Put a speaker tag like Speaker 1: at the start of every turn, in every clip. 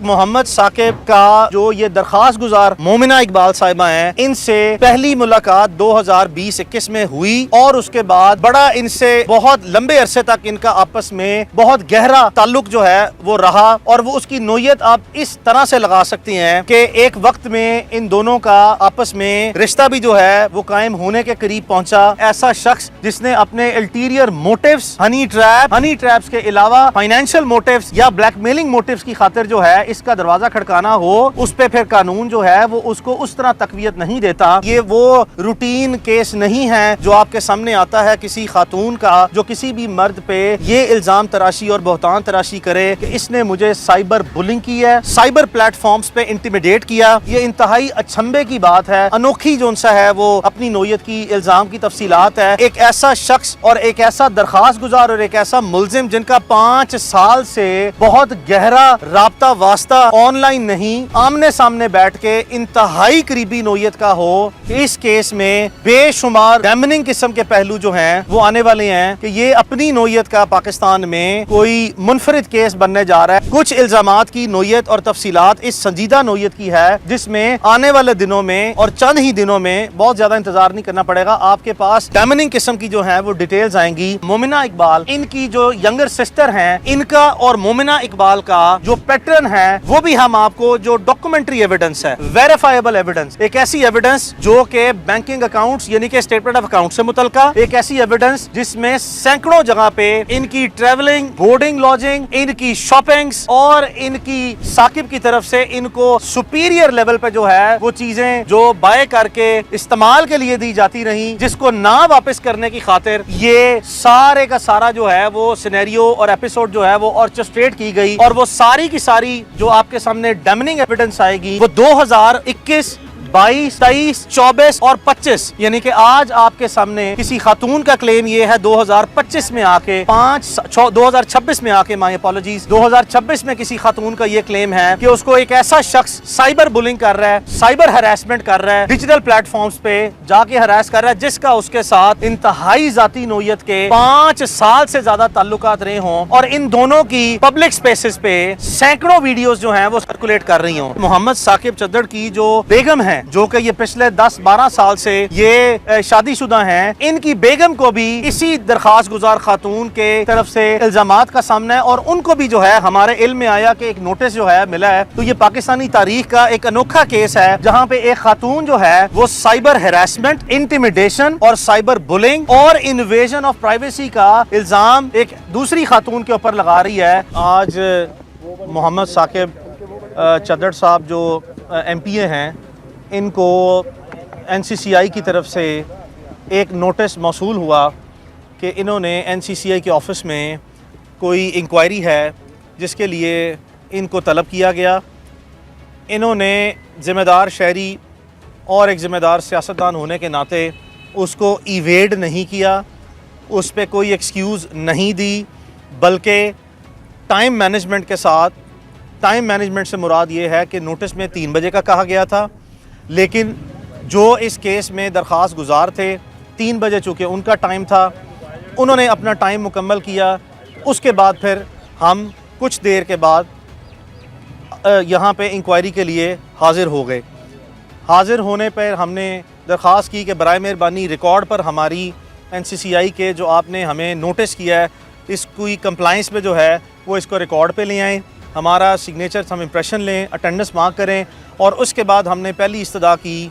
Speaker 1: मोहम्मद साकिब का जो ये दरखास्त गुजार मोमिना इकबाल साहिबा हैं, इनसे पहली मुलाकात 2020-21 में हुई और उसके बाद बड़ा इनसे बहुत लंबे अरसे तक इनका आपस में बहुत गहरा ताल्लुक जो है वो रहा और वो उसकी नोयत आप इस तरह से लगा सकती हैं कि एक वक्त में इन दोनों का आपस में रिश्ता भी जो है वो कायम होने के करीब पहुंचा। ऐसा शख्स जिसने अपने अल्टीरियर मोटिव्स हनी ट्रैप्स के अलावा फाइनेंशियल मोटिव्स या ब्लैकमेलिंग मोटिव्स की खातिर जो है इसका दरवाजा खड़काना हो, उस पे फिर कानून जो है वो उसको उस तरह तकवीयत नहीं देता। ये वो रूटीन केस नहीं है जो आपके सामने आता है किसी खातून का जो किसी भी मर्द पे ये इल्जाम तराशी और बहतान तराशी करे कि इसने मुझे साइबर बुलिंग की है, साइबर प्लेटफॉर्म्स पे इंटिमिडेट किया। ये इंतहाई अचंभे की बात है, अनोखी जो सा है वो अपनी नोयत की इल्जाम की तफसीलात है। एक ऐसा शख्स और एक ऐसा दरखास्त गुजार और एक ऐसा मुल्जिम जिनका 5 साल से बहुत गहरा राब्ता वास्ता ऑनलाइन नहीं आमने सामने बैठ के इंतहाई करीबी नोयत का हो, इस केस में बेशुमार डैमनिंग किस्म के पहलू जो हैं वो आने वाले हैं कि ये अपनी नोयत का पाकिस्तान में कोई मुनफरिद केस बनने जा रहा है। कुछ इल्जामात की नोयत और तफसीलात इस संजीदा नोयत की है जिसमें आने वाले दिनों में और चंद ही दिनों में बहुत ज्यादा इंतजार नहीं करना पड़ेगा, आपके पास डैमनिंग किस्म की जो है वो डिटेल्स आएंगी। मोमिना इकबाल इनकी जो यंगर सिस्टर हैं, इनका और मोमिना इकबाल का जो पैटर्न है वो भी हम आपको जो डॉक्यूमेंट्री एविडेंस है, वेरीफाइबल एविडेंस, एक ऐसी एविडेंस जो कि बैंकिंग अकाउंट्स यानी कि स्टेटमेंट ऑफ अकाउंट से मुतल्लिका, एक ऐसी एविडेंस जिसमें सैकड़ों जगह पे इनकी ट्रेवलिंग, बोर्डिंग, लॉजिंग, इनकी शॉपिंग्स और इनकी साकिब की तरफ से इनको सुपीरियर लेवल पे जो है वो चीजें जो बाय करके इस्तेमाल के लिए दी जाती रही, जिसको ना वापस करने की खातिर ये सारे का सारा जो है वो सिनेरियो और एपिसोड जो है वो ऑर्केस्ट्रेट की गई और वो सारी की सारी जो आपके सामने डैमनिंग एविडेंस आएगी वो 2021, 22, 23, 24 और 25 यानी कि आज आपके सामने किसी खातून का क्लेम ये है 2025 में आके 2026 में आके माय अपॉलॉजीज 2026 में किसी खातून का ये क्लेम है कि उसको एक ऐसा शख्स साइबर बुलिंग कर रहा है, साइबर हरासमेंट कर रहा है, डिजिटल प्लेटफॉर्म्स पे जाके हरास कर रहा है, जिसका उसके साथ इंतहाई जाती नोयत के 5 साल से ज्यादा ताल्लुकात रहे हों और इन दोनों की पब्लिक स्पेसेस पे सैकड़ों वीडियोस जो हैं वो सर्कुलेट कर रही हों। मोहम्मद साकिब चद्दड़ की जो बेगम है जो कि ये पिछले 10-12 साल से ये शादीशुदा हैं, इनकी बेगम को भी इसी दरखास्त गुजार खातून के तरफ से इल्जामात का सामना है और उनको भी जो है हमारे इल्म में आया कि एक नोटिस जो है मिला है। तो ये पाकिस्तानी तारीख का एक अनोखा केस है जहाँ पे एक खातून जो है वो साइबर हैरेसमेंट, इंटिमिडेशन और साइबर बुलिंग और इन्वेजन ऑफ प्राइवेसी का इल्जाम एक दूसरी खातून के ऊपर लगा रही है। आज मोहम्मद साकिब चद्दड़ साहब जो MPA हैं, इनको NCCI की तरफ से एक नोटिस मौसूल हुआ कि इन्होंने NCCI के ऑफिस में कोई इंक्वायरी है जिसके लिए इनको तलब किया गया। इन्होंने ज़िम्मेदार शहरी और एक ज़िम्मेदार सियासतदान होने के नाते उसको इवेड नहीं किया, उस पर कोई एक्सक्यूज़ नहीं दी, बल्कि टाइम मैनेजमेंट के साथ, टाइम मैनेजमेंट से मुराद ये है कि नोटिस में 3 बजे का कहा गया था, लेकिन जो इस केस में दरख्वास्त गुजार थे 3 बजे चूँकि उनका टाइम था, उन्होंने अपना टाइम मुकम्मल किया। उसके बाद फिर हम कुछ देर के बाद यहाँ पे इंक्वायरी के लिए हाज़िर हो गए। हाज़िर होने पर हमने दरख्वास्त की कि बराए मेहरबानी रिकॉर्ड पर हमारी NCCI के जो आपने हमें नोटिस किया है इसकी कंप्लाइंस में जो है वो इसको रिकॉर्ड पे ले आएँ, हमारा सिग्नेचर, हम इम्प्रेशन लें, अटेंडेंस मार्क करें। और उसके बाद हमने पहली इस्तदा की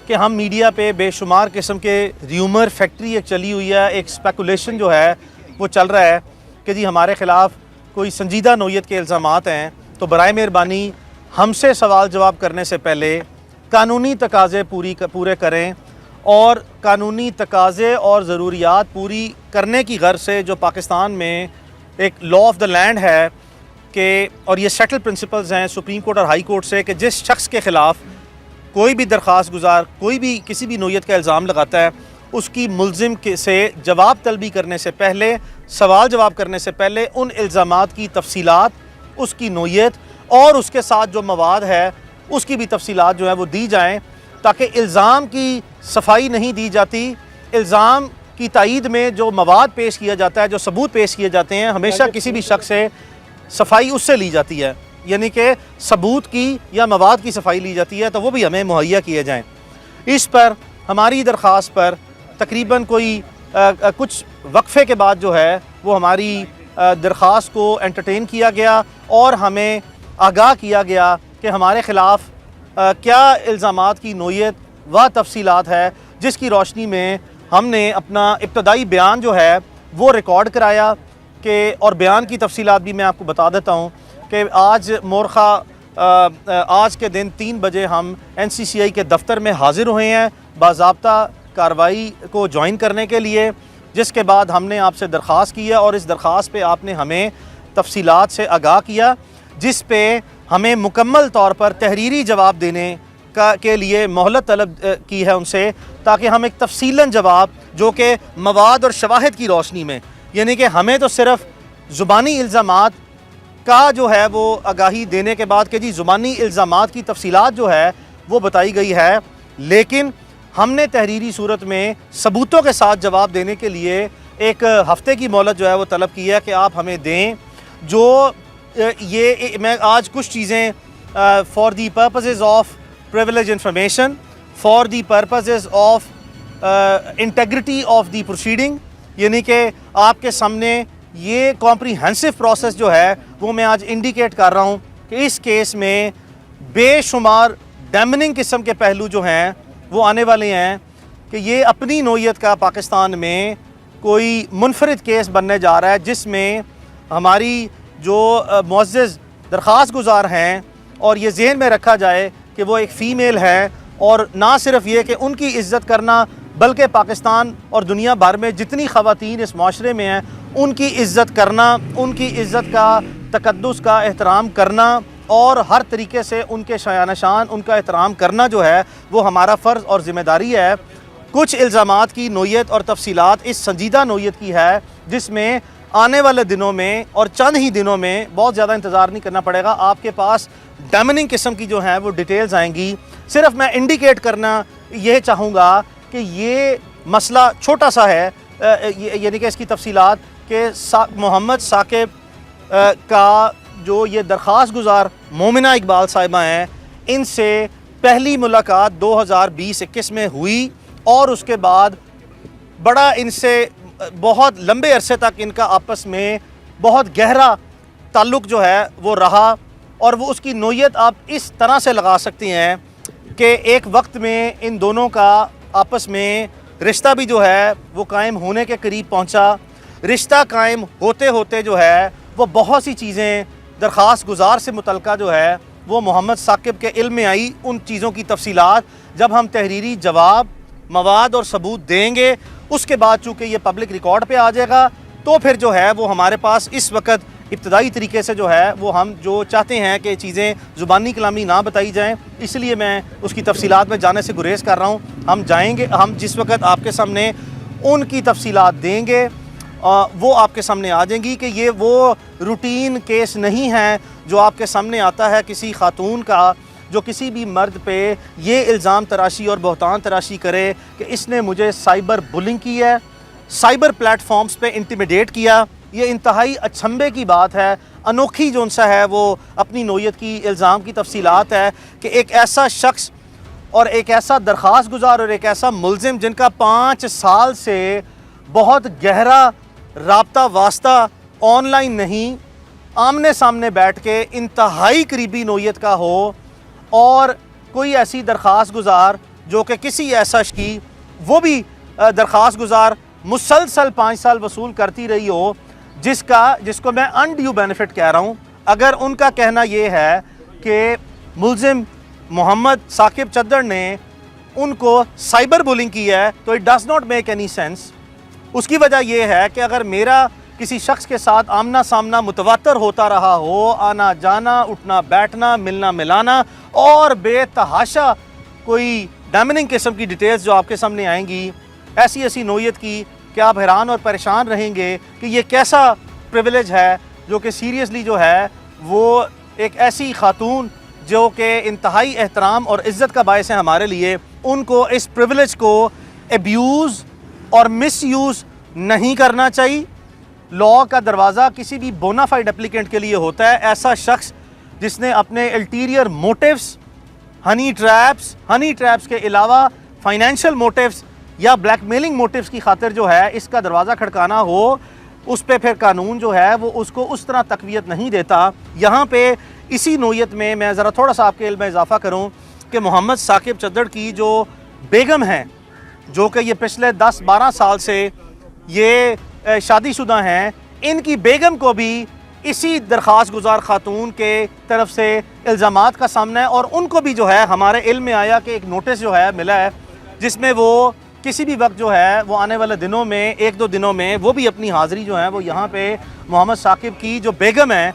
Speaker 1: कि हम मीडिया पे बेशुमार किस्म के र्यूमर फैक्ट्री एक चली हुई है, एक स्पेकुलेशन जो है वो चल रहा है कि जी हमारे ख़िलाफ़ कोई संजीदा नोयत के इल्ज़ामात हैं, तो बराए मेहरबानी हमसे सवाल जवाब करने से पहले कानूनी तकाज़े पूरे करें और कानूनी तकाज़े और ज़रूरियात पूरी करने की गर्ज से जो पाकिस्तान में एक लॉ ऑफ द लैंड है कि और ये सेटल प्रिंसिपल्स हैं सुप्रीम कोर्ट और हाई कोर्ट से कि जिस शख्स के ख़िलाफ़ कोई भी दरख्वास्त गुजार कोई भी किसी भी नोयत का इल्ज़ाम लगाता है उसकी मुल्ज़िम से जवाब तलबी करने से पहले, सवाल जवाब करने से पहले उन इल्ज़ामात की तफसीलात, उसकी नोयत और उसके साथ जो मवाद है उसकी भी तफसीलात जो है वो दी जाएँ, ताकि इल्ज़ाम की सफाई नहीं दी जाती। इल्ज़ाम की तायीद में जो मवाद पेश किया जाता है, जो सबूत पेश किए जाते हैं, हमेशा किसी भी शख्स से सफाई उससे ली जाती है। यानी कि सबूत की या मवाद की सफाई ली जाती है तो वो भी हमें मुहैया किए जाएँ। इस पर हमारी दरख्वास्त पर तकरीबन कोई कुछ वक्फे के बाद जो है वो हमारी दरख्वास्त को एंटरटेन किया गया और हमें आगाह किया गया कि हमारे ख़िलाफ़ क्या इल्ज़ामात की नोयत व तफसीलात है, जिसकी रोशनी में हमने अपना इब्तदाई बयान जो है वो रिकॉर्ड कराया कि और बयान की तफसीलात भी मैं आपको बता देता हूँ कि आज मोरखा आज के दिन 3 बजे हम NCCI के दफ्तर में हाज़िर हुए हैं बाज़ाब्ता कार्रवाई को ज्वाइन करने के लिए, जिसके बाद हमने आपसे दरख्वास्त की है और इस दरख्वास्त पे आपने हमें तफसीलात से आगाह किया, जिस पे हमें मुकम्मल तौर पर तहरीरी जवाब देने के लिए मोहलत तलब की है उनसे, ताकि हम एक तफसीलन जवाब जो कि मवाद और शवाहिद की रोशनी में, यानी कि हमें तो सिर्फ़ ज़ुबानी इल्ज़ामात का जो है वो आगाही देने के बाद कि जी ज़ुबानी इल्ज़ामात की तफसीलात जो है वो बताई गई है, लेकिन हमने तहरीरी सूरत में सबूतों के साथ जवाब देने के लिए एक हफ़्ते की मोहलत जो है वो तलब की है कि आप हमें दें। जो ये मैं आज कुछ चीज़ें for the purposes of privilege information, for the purposes of integrity of the proceeding, यानी कि आपके सामने ये कॉम्प्रिहेंसिव प्रोसेस जो है वो मैं आज इंडिकेट कर रहा हूँ कि इस केस में बेशुमार डैमनिंग किस्म के पहलू जो हैं वो आने वाले हैं कि ये अपनी नोयत का पाकिस्तान में कोई मुनफरिद केस बनने जा रहा है, जिसमें हमारी जो मुअज़्ज़ज़ दरख्वास्त गुज़ार हैं और ये जहन में रखा जाए कि वो एक फ़ीमेल है, और ना सिर्फ ये कि उनकी इज़्ज़त करना बल्कि पाकिस्तान और दुनिया भर में जितनी ख़वातीन इस माशरे में हैं उनकी इज़्ज़त करना, उनकी इज़्ज़त का तक़द्दुस का एहतराम करना और हर तरीके से उनके शायान शान उनका एहतराम करना जो है वो हमारा फ़र्ज़ और ज़िम्मेदारी है। कुछ इल्ज़ामात की नोयत और तफसीलात इस संजीदा नोयत की है, जिसमें आने वाले दिनों में और चंद ही दिनों में, बहुत ज़्यादा इंतज़ार नहीं करना पड़ेगा, आपके पास डैमनिंग किस्म की जो है वो डिटेल्स आएंगी। सिर्फ मैं इंडिकेट करना ये चाहूँगा कि ये मसला छोटा सा है, यानी कि इसकी तफसीलात कि मोहम्मद साकिब का जो ये दरख्वास्त गुज़ार मोमिना इकबाल साहिबा हैं, इनसे पहली मुलाकात 2020-21 में हुई और उसके बाद बड़ा इनसे बहुत लंबे अरसे तक इनका आपस में बहुत गहरा ताल्लुक़ जो है वो रहा, और वो उसकी नोयत आप इस तरह से लगा सकती हैं कि एक वक्त में इन दोनों का आपस में रिश्ता भी जो है वो कायम होने के करीब पहुंचा। रिश्ता कायम होते होते जो है वो बहुत सी चीज़ें दरख्वास्त गुज़ार से मुतल्लिक़ जो है वो मोहम्मद साकिब के इल्म में आई। उन चीज़ों की तफसीलात जब हम तहरीरी जवाब, मवाद और सबूत देंगे, उसके बाद चूँकि ये पब्लिक रिकॉर्ड पे आ जाएगा, तो फिर जो है वो हमारे पास इस वक्त इब्तदाई तरीके से जो है वो हम जो चाहते हैं कि चीज़ें ज़ुबानी कलामी ना बताई जाएं, इसलिए मैं उसकी तफसीलात में जाने से गुरेज़ कर रहा हूँ। हम जाएंगे, हम जिस वक्त आपके सामने उनकी तफसीलात देंगे वो आपके सामने आ जाएंगी कि ये वो रूटीन केस नहीं है जो आपके सामने आता है किसी खातून का जो किसी भी मर्द पे ये इल्ज़ाम तराशी और बहतान तराशी करे कि इसने मुझे साइबर बुलिंग की है, साइबर प्लेटफॉर्म्स पे इंटिमिडेट किया। ये इंतहाई अचंभे की बात है, अनोखी जो उनसा है वो अपनी नोयत की इल्ज़ाम की तफसीलात है कि एक ऐसा शख्स और एक ऐसा दरख्वास्त गुज़ार और एक ऐसा मुलजिम जिनका 5 साल से बहुत गहरा राब्ता वास्ता ऑनलाइन नहीं, आमने सामने बैठ के इंतहाई करीबी नोयत का हो, और कोई ऐसी दरख्वास्त गुज़ार जो कि किसी ऐसा की वो भी दरख्वास्त गुज़ार मुसलसल 5 साल वसूल करती रही हो, जिसको मैं अनड्यू बेनिफिट कह रहा हूँ। अगर उनका कहना ये है कि मुलजिम मोहम्मद साकिब चद्दड़ ने उनको साइबर बुलिंग की है, तो it does not make any sense. उसकी वजह यह है कि अगर मेरा किसी शख्स के साथ आमना सामना मुतवातर होता रहा हो, आना जाना, उठना बैठना, मिलना मिलाना, और बेतहाशा कोई डैमनिंग किस्म की डिटेल्स जो आपके सामने आएंगी, ऐसी ऐसी नोयत की कि आप हैरान और परेशान रहेंगे कि ये कैसा प्रिविलेज है जो कि सीरियसली जो है वो एक ऐसी खातून जो कि इंतहाई एहतराम और इज़्ज़त का बायस है हमारे लिए, उनको इस प्रिविलेज को एब्यूज़ और मिसयूज़ नहीं करना चाहिए। लॉ का दरवाज़ा किसी भी बोनाफाइड एप्लीकेंट के लिए होता है। ऐसा शख्स जिसने अपने अल्टीरियर मोटिव्स, हनी ट्रैप्स के अलावा फाइनेंशियल मोटिव्स या ब्लैकमेलिंग मोटिव्स की खातिर जो है इसका दरवाज़ा खड़काना हो, उस पे फिर कानून जो है वो उसको उस तरह तकवीत नहीं देता। यहाँ पे इसी नोयत में मैं ज़रा थोड़ा सा आपके इल्म में इजाफा करूँ कि मोहम्मद साकिब चद्दड़ की जो बेगम हैं, जो कि ये पिछले 10-12 साल से ये शादीशुदा हैं, इनकी बेगम को भी इसी दरख्वास्त गुजार खातून के तरफ से इल्ज़ामात का सामना है और उनको भी जो है हमारे इल्म में आया कि एक नोटिस जो है मिला है जिसमें वो किसी भी वक्त जो है वो आने वाले दिनों में 1-2 दिनों में वो भी अपनी हाज़िरी जो है वो यहाँ पे मोहम्मद साकिब की जो बेगम है,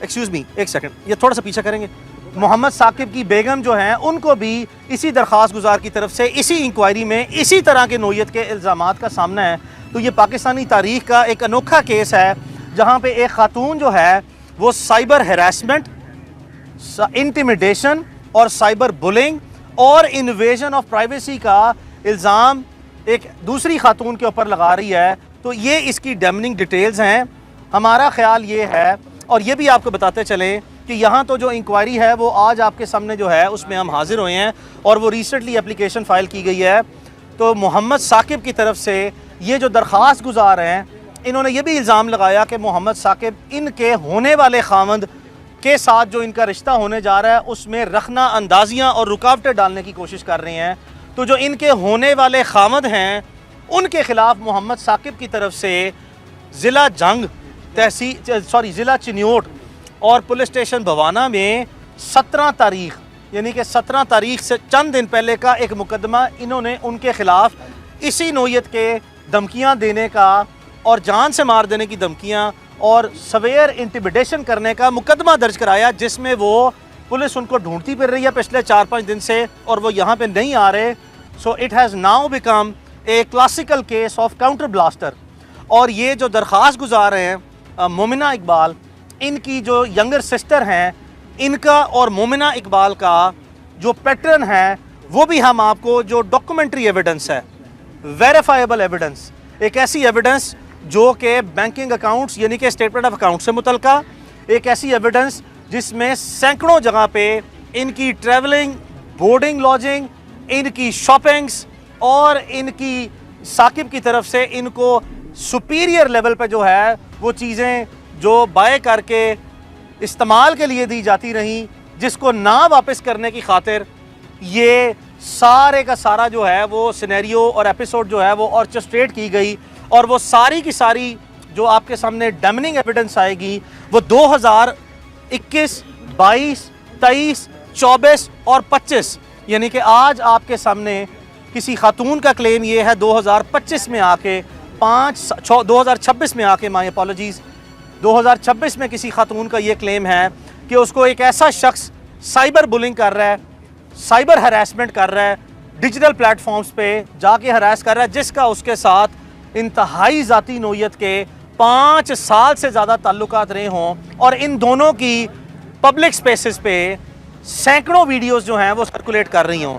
Speaker 1: एक्सक्यूज़ मी एक सेकंड, ये थोड़ा सा पीछे करेंगे, मोहम्मद साकिब की बेगम जो हैं उनको भी इसी दरख्वास्त गुजार की तरफ से इसी इंक्वायरी में इसी तरह के नोयत के इल्ज़ामात का सामना है। तो ये पाकिस्तानी तारीख़ का एक अनोखा केस है जहाँ पे एक खातून जो है वो साइबर हैरेसमेंट, इंटिमिडेशन और साइबर बुलिंग और इन्वेजन ऑफ प्राइवेसी का इल्ज़ाम एक दूसरी खातून के ऊपर लगा रही है। तो ये इसकी डैमनिंग डिटेल्स हैं। हमारा ख्याल ये है और ये भी आपको बताते चलें कि यहाँ तो जो इंक्वायरी है वो आज आपके सामने जो है उसमें हम हाजिर हुए हैं और वो रिसेंटली एप्लीकेशन फ़ाइल की गई है। तो मोहम्मद साकिब की तरफ से ये जो दरख्वास्त गुजार हैं, इन्होंने ये भी इल्ज़ाम लगाया कि मोहम्मद साकिब इनके होने वाले खामंद के साथ जो इनका रिश्ता होने जा रहा है उसमें रखना अंदाजियाँ और रुकावटें डालने की कोशिश कर रहे हैं। तो जो इनके होने वाले खामद हैं उनके ख़िलाफ़ मोहम्मद साकिब की तरफ से ज़िला जंग ज़िला चिन्योट और पुलिस स्टेशन भवाना में 17 तारीख़ यानी कि 17 तारीख़ से चंद दिन पहले का एक मुकदमा इन्होंने उनके ख़िलाफ़ इसी नोयत के धमकियाँ देने का और जान से मार देने की धमकियाँ और सवेयर इंटिमिडेशन करने का मुकदमा दर्ज कराया, जिसमें वो पुलिस उनको ढूंढती फिर रही है पिछले 4-5 दिन से और वो यहाँ पे नहीं आ रहे। So it has now become a classical case of counter blaster. और ये जो दरख्वास्त गुजार हैं मोमिना इकबाल, इनकी जो यंगर सिस्टर हैं, इनका और मोमिना इकबाल का जो पैटर्न है वो भी हम आपको जो डॉक्यूमेंट्री एविडेंस है, वेरीफाइबल एविडेंस, एक ऐसी एविडेंस जो कि बैंकिंग अकाउंट्स यानी कि स्टेटमेंट ऑफ अकाउंट से मुतल्लिका, एक ऐसी एविडेंस जिसमें सैकड़ों जगह पे इनकी ट्रैवलिंग, बोर्डिंग, लॉजिंग, इनकी शॉपिंग्स और इनकी साकिब की तरफ से इनको सुपीरियर लेवल पे जो है वो चीज़ें जो बाय करके इस्तेमाल के लिए दी जाती रहीं, जिसको ना वापस करने की खातिर ये सारे का सारा जो है वो सिनेरियो और एपिसोड जो है वो ऑर्केस्ट्रेट की गई और वो सारी की सारी जो आपके सामने डैमनिंग एविडेंस आएगी वो 2021, 22, 23, 24 और 25 यानी कि आज आपके सामने किसी खातून का क्लेम ये है 2025 में आके 2026 में आके माय अपॉलॉजीज़ 2026 में किसी खातून का ये क्लेम है कि उसको एक ऐसा शख्स साइबर बुलिंग कर रहा है, साइबर हरासमेंट कर रहा है, डिजिटल प्लेटफॉर्म्स पे जाके हरास कर रहा है, जिसका उसके साथ इंतहाई ज़ाती नोयत के 5 साल से ज़्यादा ताल्लुकात रहे हों और इन दोनों की पब्लिक स्पेसेस पे सैकड़ों वीडियोस जो हैं वो सर्कुलेट कर रही हों।